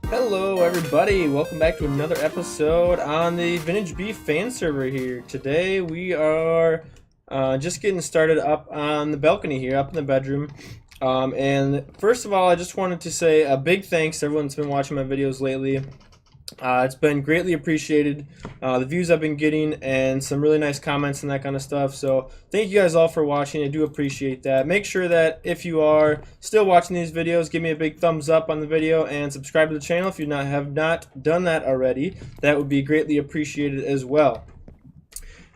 Hello everybody, welcome back to another episode on the VintageBeef Fan server here. Today we are just getting started up on the balcony here, up in the bedroom. And first of all, I just wanted to say a big thanks to everyone that's been watching my videos lately. It's been greatly appreciated, the views I've been getting and some really nice comments and that kind of stuff. So thank you guys all for watching. I do appreciate that. Make sure that if you are still watching these videos, give me a big thumbs up on the video and subscribe to the channel if you have not done that already. That would be greatly appreciated as well.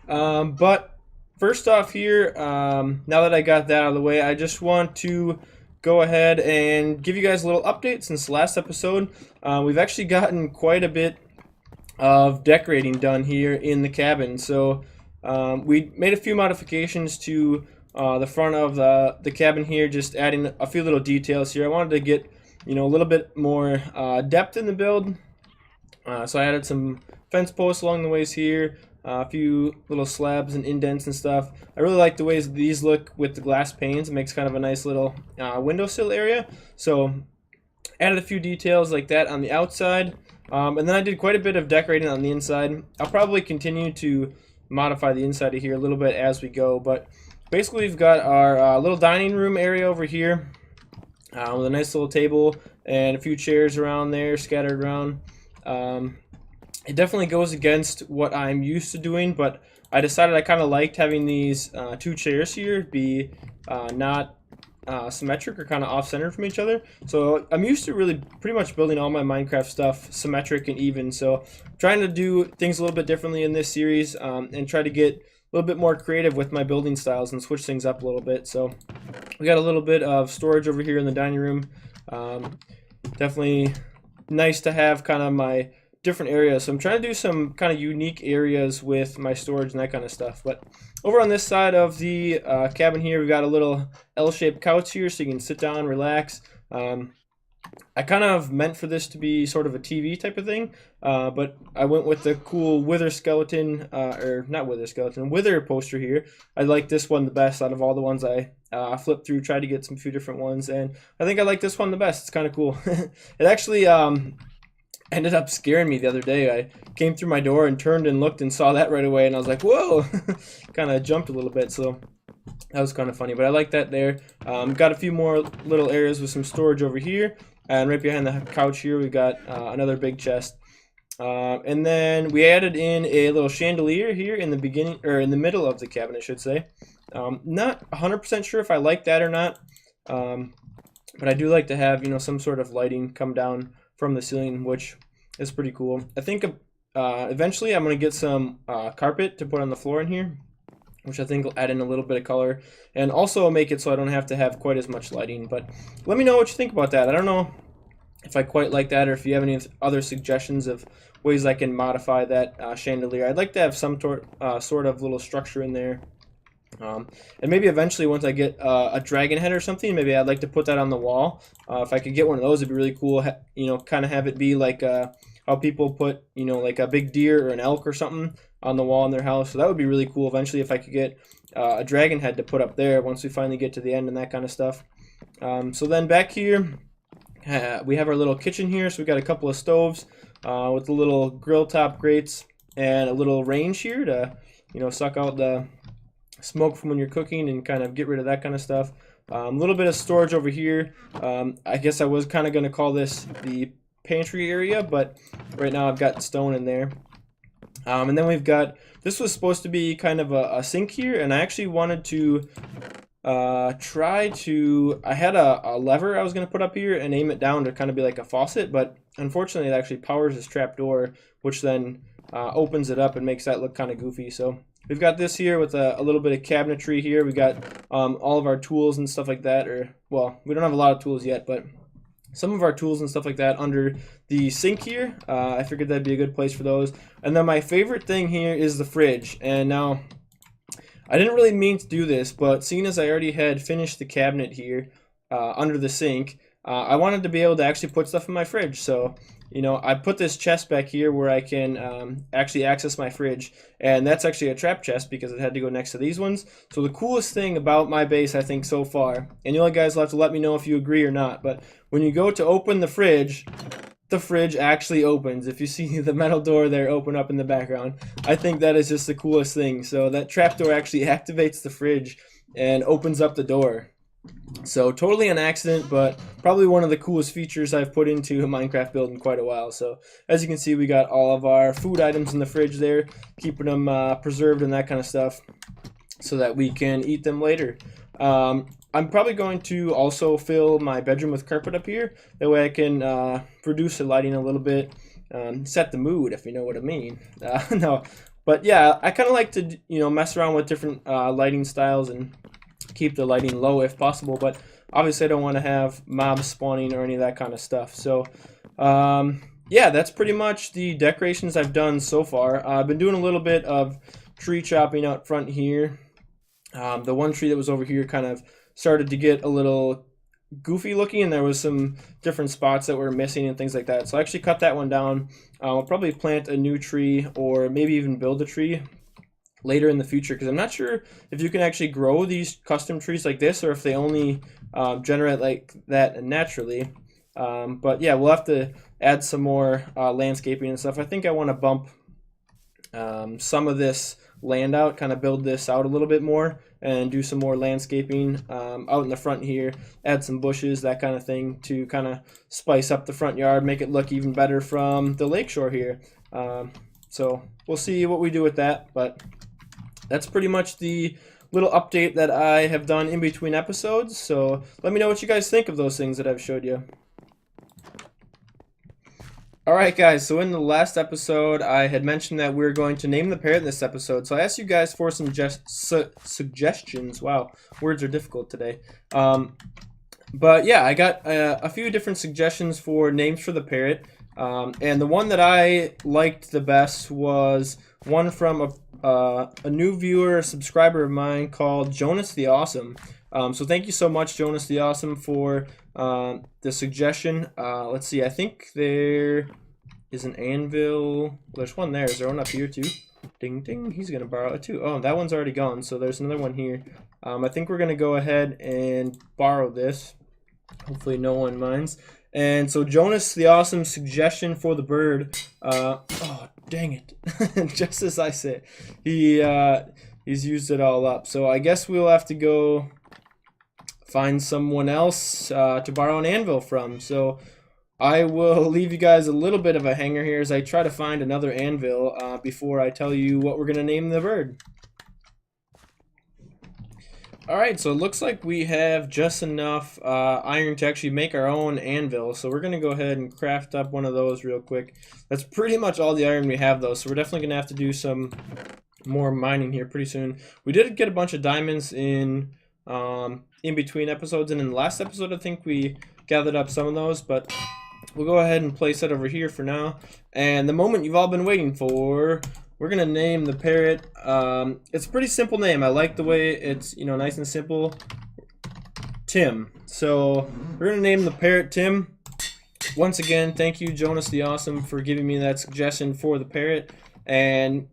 But first off here, now that I got that out of the way, I just want to go ahead and give you guys a little update since the last episode. We've actually gotten quite a bit of decorating done here in the cabin. So we made a few modifications to the front of the cabin here, just adding a few little details here. I wanted to get a little bit more depth in the build. So I added some fence posts along the ways here, a few little slabs and indents and stuff. I really like the ways these look with the glass panes. It makes kind of a nice little windowsill area. So added a few details like that on the outside. And then I did quite a bit of decorating on the inside. I'll probably continue to modify the inside of here a little bit as we go. But basically we've got our little dining room area over here with a nice little table and a few chairs around there scattered around. It definitely goes against what I'm used to doing, but I decided I kind of liked having these two chairs here be not symmetric or kind of off-centered from each other. So I'm used to really pretty much building all my Minecraft stuff symmetric and even. So I'm trying to do things a little bit differently in this series and try to get a little bit more creative with my building styles and switch things up a little bit. So we got a little bit of storage over here in the dining room. Definitely nice to have kind of my different areas. So I'm trying to do some kind of unique areas with my storage and that kind of stuff. But over on this side of the cabin here, we've got a little L-shaped couch here so you can sit down, relax. I kind of meant for this to be sort of a TV type of thing, but I went with the cool Wither skeleton, or not Wither skeleton, Wither poster here. I like this one the best out of all the ones I flipped through, tried to get some few different ones, and I think I like this one the best. It's kind of cool. It actually ended up scaring me the other day. I came through my door and turned and looked and saw that right away, and I was like, whoa! Kind of jumped a little bit, so that was kind of funny, but I like that there. Got a few more little areas with some storage over here, and right behind the couch here we've got another big chest. And then we added in a little chandelier here in the beginning, or in the middle of the cabin, I should say. Not 100% sure if I like that or not, but I do like to have some sort of lighting come down from the ceiling, which is pretty cool. I think eventually I'm going to get some carpet to put on the floor in here, which I think will add in a little bit of color and also make it so I don't have to have quite as much lighting. But let me know what you think about that. I don't know if I quite like that or if you have any other suggestions of ways I can modify that chandelier. I'd like to have some sort of little structure in there. And maybe eventually once I get a dragon head or something, maybe I'd like to put that on the wall. If I could get one of those, it'd be really cool. Kind of have it be like how people put like a big deer or an elk or something on the wall in their house. So that would be really cool eventually if I could get a dragon head to put up there once we finally get to the end and that kind of stuff. So then back here we have our little kitchen here. So we got a couple of stoves with the little grill top grates and a little range here to suck out the smoke from when you're cooking and kind of get rid of that kind of stuff. A little bit of storage over here. I guess I was kind of going to call this the pantry area, but right now I've got stone in there. And then we've got, this was supposed to be kind of a sink here, and I actually wanted to I had a lever I was going to put up here and aim it down to kind of be like a faucet, but unfortunately it actually powers this trap door, which then opens it up and makes that look kind of goofy. So we've got this here with a little bit of cabinetry here. We got all of our tools and stuff like that, or well, we don't have a lot of tools yet, but some of our tools and stuff like that under the sink here. I figured that'd be a good place for those. And then my favorite thing here is the fridge. And now I didn't really mean to do this, but seeing as I already had finished the cabinet here under the sink, I wanted to be able to actually put stuff in my fridge. So I put this chest back here where I can actually access my fridge, and that's actually a trap chest because it had to go next to these ones. So the coolest thing about my base, I think, so far, and you guys will have to let me know if you agree or not, but when you go to open the fridge, the fridge actually opens. If you see the metal door there open up in the background, I think that is just the coolest thing. So that trapdoor actually activates the fridge and opens up the door. So totally an accident, but probably one of the coolest features I've put into a Minecraft build in quite a while. So as you can see, we got all of our food items in the fridge there, keeping them preserved and that kind of stuff so that we can eat them later. I'm probably going to also fill my bedroom with carpet up here. That way I can reduce the lighting a little bit, set the mood, if you know what I mean. No, but yeah, I kind of like to mess around with different lighting styles and keep the lighting low if possible. But obviously I don't want to have mobs spawning or any of that kind of stuff. So yeah, that's pretty much the decorations I've done so far. I've been doing a little bit of tree chopping out front here. The one tree that was over here kind of started to get a little goofy looking, and there was some different spots that were missing and things like that. So I actually cut that one down. I'll probably plant a new tree or maybe even build a tree later in the future, because I'm not sure if you can actually grow these custom trees like this or if they only generate like that naturally. But yeah, we'll have to add some more landscaping and stuff. I think I want to bump some of this land out, kind of build this out a little bit more and do some more landscaping out in the front here, add some bushes, that kind of thing, to kind of spice up the front yard, make it look even better from the lakeshore here. So we'll see what we do with that, but that's pretty much the little update that I have done in between episodes. So let me know what you guys think of those things that I've showed you. Alright guys, so in the last episode I had mentioned that we're going to name the parrot in this episode. So I asked you guys for some suggestions. Wow, words are difficult today. But yeah, I got a few different suggestions for names for the parrot. And the one that I liked the best was one from a new viewer, a subscriber of mine called Jonas the Awesome. So thank you so much, Jonas the Awesome, for the suggestion. Let's see, I think there is an anvil. There's one there. Is there one up here too? Ding ding, he's gonna borrow it too. Oh, that one's already gone, so there's another one here. I think we're gonna go ahead and borrow this. Hopefully no one minds. And so Jonas the Awesome suggestion for the bird, oh dang it, just as I said, he's used it all up. So I guess we'll have to go find someone else to borrow an anvil from. So I will leave you guys a little bit of a hanger here as I try to find another anvil before I tell you what we're going to name the bird. Alright, so it looks like we have just enough iron to actually make our own anvil. So we're going to go ahead and craft up one of those real quick. That's pretty much all the iron we have though, so we're definitely going to have to do some more mining here pretty soon. We did get a bunch of diamonds in between episodes, and in the last episode I think we gathered up some of those, but we'll go ahead and place that over here for now. And the moment you've all been waiting for, we're gonna name the parrot. It's a pretty simple name. I like the way it's nice and simple. Tim. So we're gonna name the parrot Tim. Once again, thank you, Jonas the Awesome, for giving me that suggestion for the parrot. And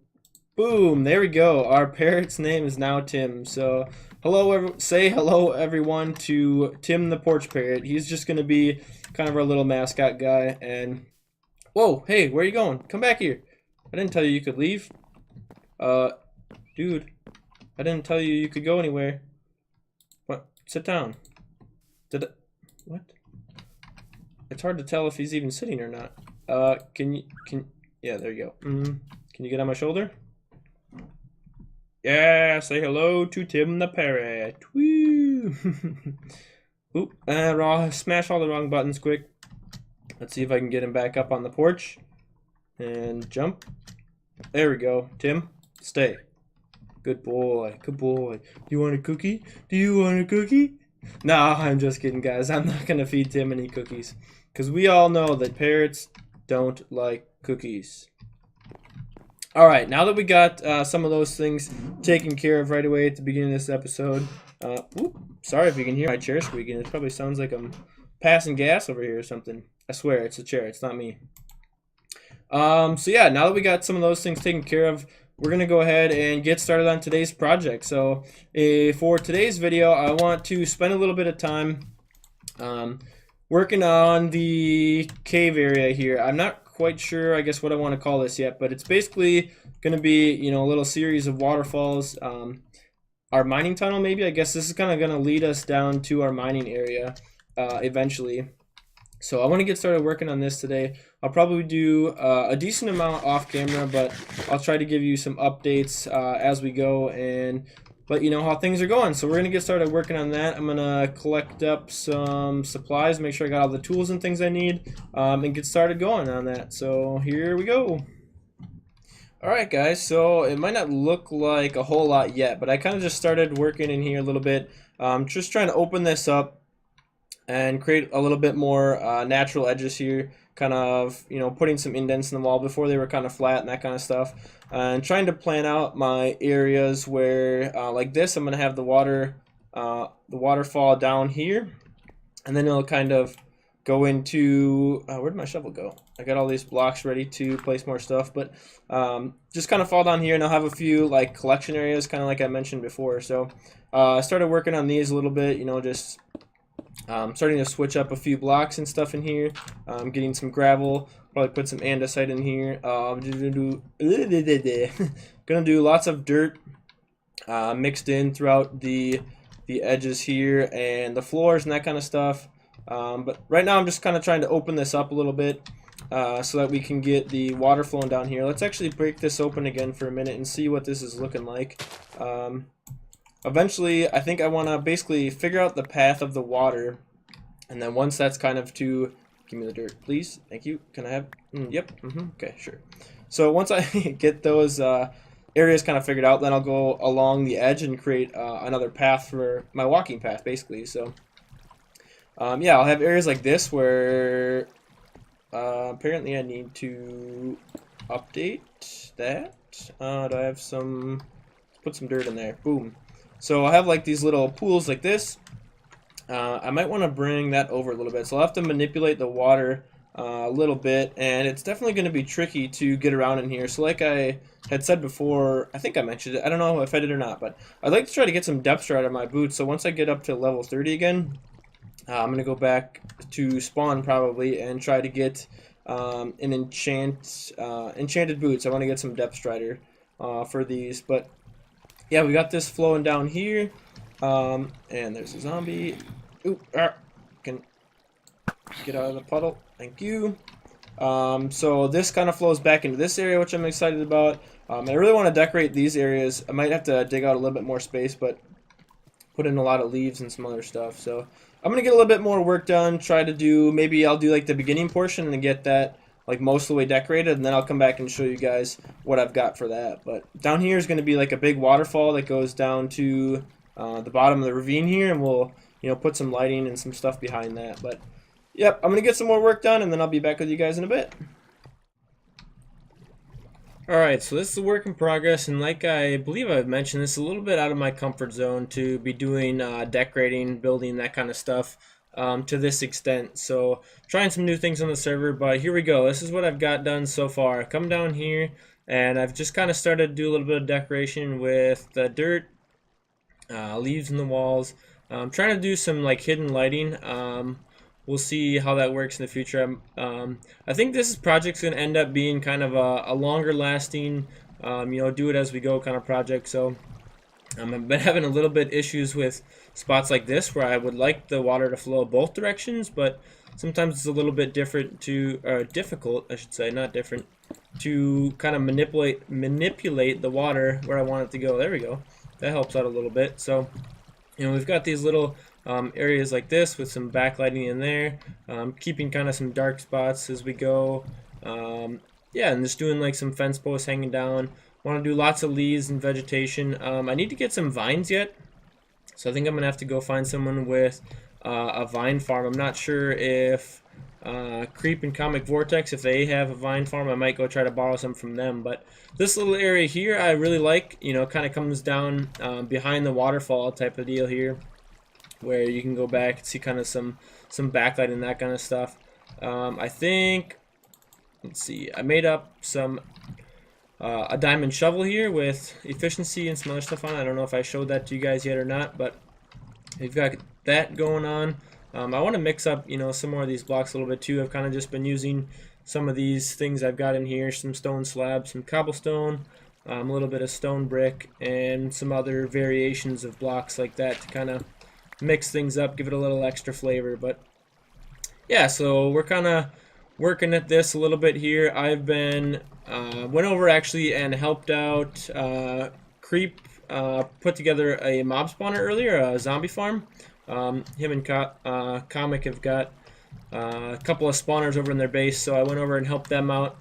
boom, there we go. Our parrot's name is now Tim. So say hello everyone to Tim the porch parrot. He's just gonna be kind of our little mascot guy. And whoa, hey, where are you going? Come back here. I didn't tell you you could leave. Dude, I didn't tell you you could go anywhere. What? Sit down. What? It's hard to tell if he's even sitting or not. Yeah, there you go. Can you get on my shoulder? Yeah, say hello to Tim the parrot. Woo! Oop, smash all the wrong buttons quick. Let's see if I can get him back up on the porch. And jump. There we go. Tim, stay. Good boy. Good boy. Do you want a cookie? Do you want a cookie? No, I'm just kidding, guys. I'm not going to feed Tim any cookies, because we all know that parrots don't like cookies. Alright, now that we got some of those things taken care of right away at the beginning of this episode. Sorry if you can hear my chair squeaking. It probably sounds like I'm passing gas over here or something. I swear, it's a chair. It's not me. So yeah, now that we got some of those things taken care of, we're going to go ahead and get started on today's project. So for today's video, I want to spend a little bit of time working on the cave area here. I'm not quite sure, I guess, what I want to call this yet, but it's basically going to be, you know, a little series of waterfalls. Our mining tunnel, maybe. I guess this is kind of going to lead us down to our mining area eventually. So I want to get started working on this today. I'll probably do a decent amount off camera, but I'll try to give you some updates as we go and let you know how things are going. So we're going to get started working on that. I'm going to collect up some supplies, make sure I got all the tools and things I need, and get started going on that. So here we go. Alright guys, so it might not look like a whole lot yet, but I kind of just started working in here a little bit. Just trying to open this up and create a little bit more natural edges here, kind of, you know, putting some indents in the wall. Before they were kind of flat and that kind of stuff, and trying to plan out my areas where like this, I'm gonna have the waterfall down here, and then it'll kind of go into where'd my shovel go? I got all these blocks ready to place more stuff, but just kind of fall down here, and I'll have a few like collection areas, kind of like I mentioned before. So I started working on these a little bit, you know, just starting to switch up a few blocks and stuff in here, getting some gravel, probably put some andesite in here. Gonna do lots of dirt mixed in throughout the edges here and the floors and that kind of stuff. But right now I'm just kind of trying to open this up a little bit so that we can get the water flowing down here. Let's actually break this open again for a minute and see what this is looking like. Eventually, I think I want to basically figure out the path of the water, and then once that's kind of to, give me the dirt, please, thank you. Can I have? Yep. Okay, sure. So once I get those areas kind of figured out, then I'll go along the edge and create another path for my walking path, basically. So yeah, I'll have areas like this where apparently I need to update that. Do I have some? Let's put some dirt in there. Boom. So I'll have like these little pools like this. I might want to bring that over a little bit. So I'll have to manipulate the water a little bit, and it's definitely going to be tricky to get around in here. So like I had said before, I think I mentioned it, I don't know if I did or not, but I'd like to try to get some depth stride on my boots. So once I get up to level 30 again, I'm going to go back to spawn probably and try to get an enchanted boots. I want to get some depth strider for these, but yeah, we got this flowing down here, and there's a zombie. Ooh, can get out of the puddle. Thank you. So this kind of flows back into this area, which I'm excited about. I really want to decorate these areas. I might have to dig out a little bit more space, but put in a lot of leaves and some other stuff. So I'm gonna get a little bit more work done. Try to do, maybe I'll do like the beginning portion and get that like most of the way decorated, and then I'll come back and show you guys what I've got for that. But down here is going to be like a big waterfall that goes down to the bottom of the ravine here, and we'll, you know, put some lighting and some stuff behind that. But yep, I'm going to get some more work done, and then I'll be back with you guys in a bit. Alright, so this is a work in progress, and like I believe I've mentioned, this is a little bit out of my comfort zone to be doing decorating, building, that kind of stuff. To this extent, so trying some new things on the server, but here we go. This is what I've got done so far. I've come down here and I've just kind of started to do a little bit of decoration with the dirt, leaves in the walls. I'm trying to do some like hidden lighting. We'll see how that works in the future. I think this project's going to end up being kind of a longer lasting, you know, do it as we go kind of project. So I've been having a little bit issues with spots like this where I would like the water to flow both directions, but sometimes it's a little bit different to, difficult, I should say, not different, to kind of manipulate the water where I want it to go. There we go. That helps out a little bit. So, you know, we've got these little areas like this with some backlighting in there, keeping kind of some dark spots as we go. Yeah, and just doing like some fence posts hanging down. Want to do lots of leaves and vegetation. I need to get some vines yet, so I think I'm gonna have to go find someone with a vine farm. I'm not sure if Creep and Comic Vortex, if they have a vine farm, I might go try to borrow some from them. But this little area here I really like, you know, kind of comes down behind the waterfall type of deal here, where you can go back and see kind of some backlight and that kind of stuff. I think, let's see, I made up some a diamond shovel here with efficiency and some other stuff on it. I don't know if I showed that to you guys yet or not, but we've got that going on. I want to mix up, some more of these blocks a little bit too. I've kind of just been using some of these things I've got in here, some stone slabs, some cobblestone, a little bit of stone brick, and some other variations of blocks like that to kind of mix things up, give it a little extra flavor. But yeah, so we're kind of working at this a little bit here. I've been went over actually and helped out Creep put together a mob spawner earlier, a zombie farm. Him and Comic have got a couple of spawners over in their base, so I went over and helped them out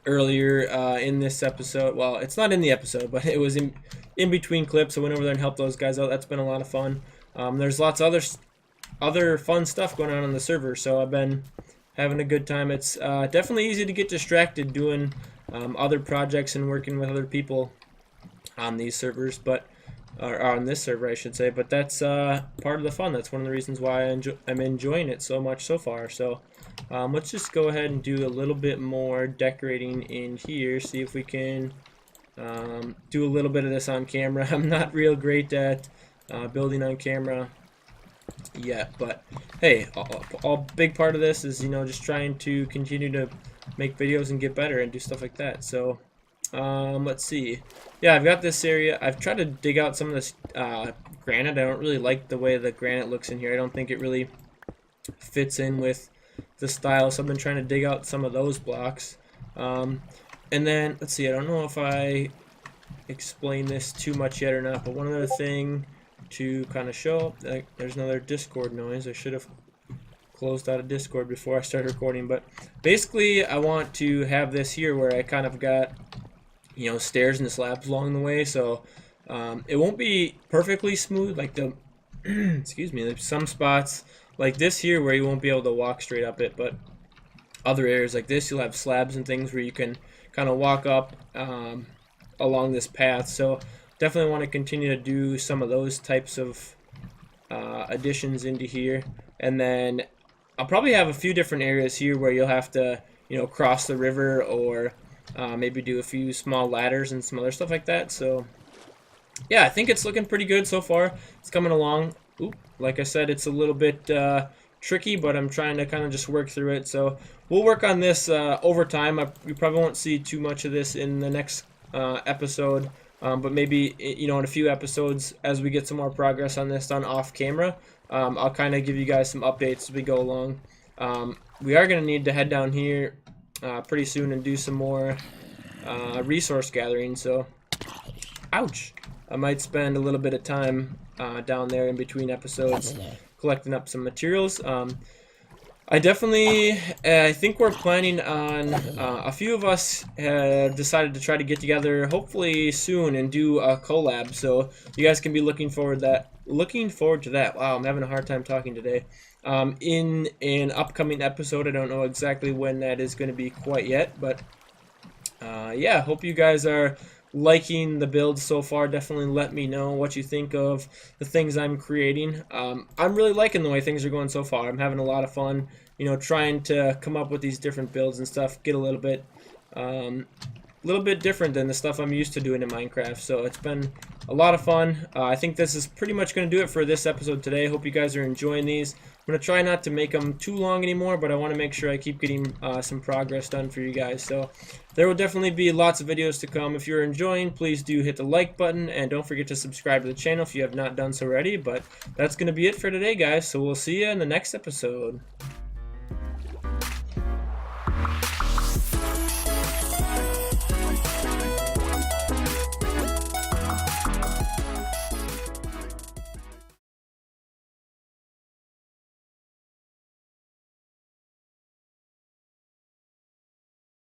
earlier in this episode. Well, it's not in the episode, but it was in between clips. I went over there and helped those guys out. That's been a lot of fun. There's lots of other fun stuff going on the server, so I've been having a good time. It's definitely easy to get distracted doing other projects and working with other people on these servers, or on this server I should say, but that's part of the fun. That's one of the reasons why I'm enjoying it so much so far. So let's just go ahead and do a little bit more decorating in here, see if we can do a little bit of this on camera. I'm not real great at building on camera yet, but hey, a big part of this is just trying to continue to make videos and get better and do stuff like that. So let's see. Yeah, I've got this area. I've tried to dig out some of this granite. I don't really like the way the granite looks in here. I don't think it really fits in with the style, so I've been trying to dig out some of those blocks. And then, let's see, I don't know if I explained this too much yet or not, but one other thing to kind of show, there's another Discord noise. I should have closed out of Discord before I started recording, but basically I want to have this here where I kind of got stairs and slabs along the way, so it won't be perfectly smooth like the excuse me, there's some spots like this here where you won't be able to walk straight up it, but other areas like this you'll have slabs and things where you can kind of walk up along this path. So definitely want to continue to do some of those types of additions into here, and then I'll probably have a few different areas here where you'll have to cross the river, or maybe do a few small ladders and some other stuff like that. So yeah, I think it's looking pretty good so far. It's coming along. Oop, like I said, it's a little bit tricky, but I'm trying to kind of just work through it. So we'll work on this over time. We probably won't see too much of this in the next episode, but maybe in a few episodes as we get some more progress on this done off camera. I'll kind of give you guys some updates as we go along. We are going to need to head down here pretty soon and do some more resource gathering, so ouch, I might spend a little bit of time down there in between episodes collecting up some materials. I think we're planning on a few of us have decided to try to get together hopefully soon and do a collab, so you guys can be looking forward to that. Wow, I'm having a hard time talking today. In an upcoming episode. I don't know exactly when that is going to be quite yet, but yeah, hope you guys are liking the build so far. Definitely let me know what you think of the things I'm creating. I'm really liking the way things are going so far. I'm having a lot of fun, trying to come up with these different builds and stuff, get a little bit different than the stuff I'm used to doing in Minecraft. So it's been a lot of fun. I think this is pretty much going to do it for this episode today. Hope you guys are enjoying these. I'm going to try not to make them too long anymore, but I want to make sure I keep getting some progress done for you guys. So there will definitely be lots of videos to come. If you're enjoying, please do hit the like button, and don't forget to subscribe to the channel if you have not done so already. But that's going to be it for today, guys. So we'll see you in the next episode.